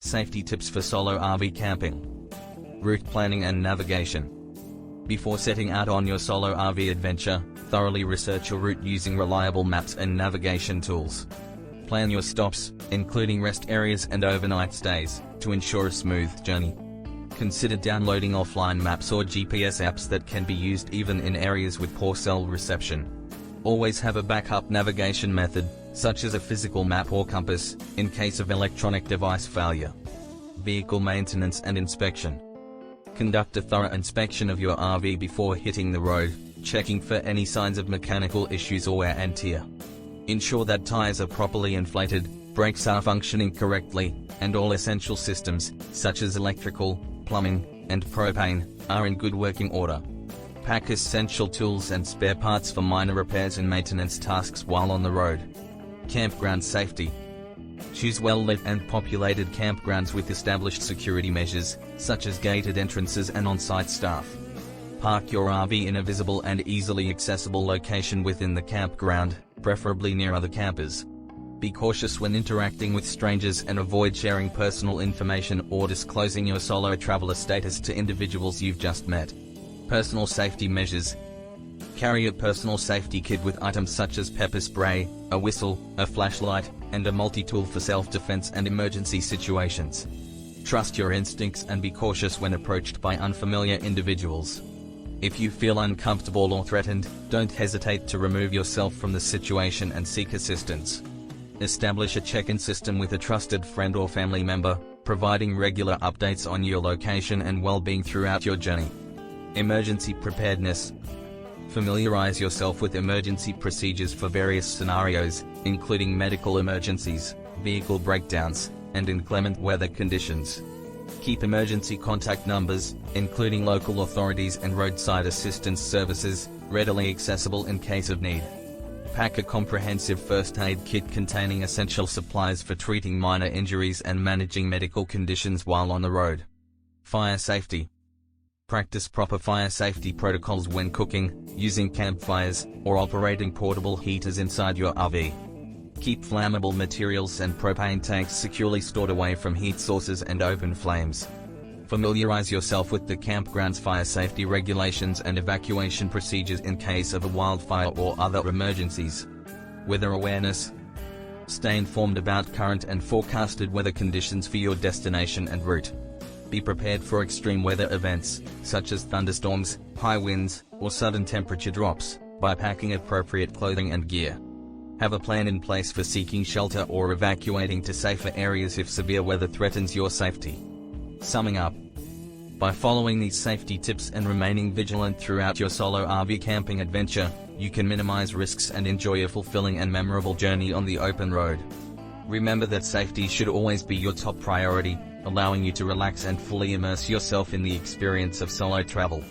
Safety tips for solo RV camping. Route planning and navigation. Before setting out on your solo RV adventure, thoroughly research your route using reliable maps and navigation tools. Plan your stops, including rest areas and overnight stays, to ensure a smooth journey. Consider downloading offline maps or GPS apps that can be used even in areas with poor cell reception. Always have a backup navigation method, such as a physical map or compass, in case of electronic device failure. Vehicle maintenance and inspection. Conduct a thorough inspection of your RV before hitting the road, checking for any signs of mechanical issues or wear and tear. Ensure that tires are properly inflated, brakes are functioning correctly, and all essential systems, such as electrical, plumbing, and propane, are in good working order. Pack essential tools and spare parts for minor repairs and maintenance tasks while on the road. Campground safety. Choose well-lit and populated campgrounds with established security measures, such as gated entrances and on-site staff. Park your RV in a visible and easily accessible location within the campground, preferably near other campers. Be cautious when interacting with strangers and avoid sharing personal information or disclosing your solo traveler status to individuals you've just met. Personal safety measures. Carry a personal safety kit with items such as pepper spray, a whistle, a flashlight, and a multi-tool for self-defense and emergency situations. Trust your instincts and be cautious when approached by unfamiliar individuals. If you feel uncomfortable or threatened, don't hesitate to remove yourself from the situation and seek assistance. Establish a check-in system with a trusted friend or family member, providing regular updates on your location and well-being throughout your journey. Emergency preparedness. Familiarize yourself with emergency procedures for various scenarios, including medical emergencies, vehicle breakdowns, and inclement weather conditions. Keep emergency contact numbers, including local authorities and roadside assistance services, readily accessible in case of need. Pack a comprehensive first aid kit containing essential supplies for treating minor injuries and managing medical conditions while on the road. Fire safety. Practice proper fire safety protocols when cooking, using campfires, or operating portable heaters inside your RV. Keep flammable materials and propane tanks securely stored away from heat sources and open flames. Familiarize yourself with the campground's fire safety regulations and evacuation procedures in case of a wildfire or other emergencies. Weather awareness. Stay informed about current and forecasted weather conditions for your destination and route. Be prepared for extreme weather events, such as thunderstorms, high winds, or sudden temperature drops, by packing appropriate clothing and gear. Have a plan in place for seeking shelter or evacuating to safer areas if severe weather threatens your safety. Summing up. By following these safety tips and remaining vigilant throughout your solo RV camping adventure, you can minimize risks and enjoy a fulfilling and memorable journey on the open road. Remember that safety should always be your top priority, allowing you to relax and fully immerse yourself in the experience of solo travel.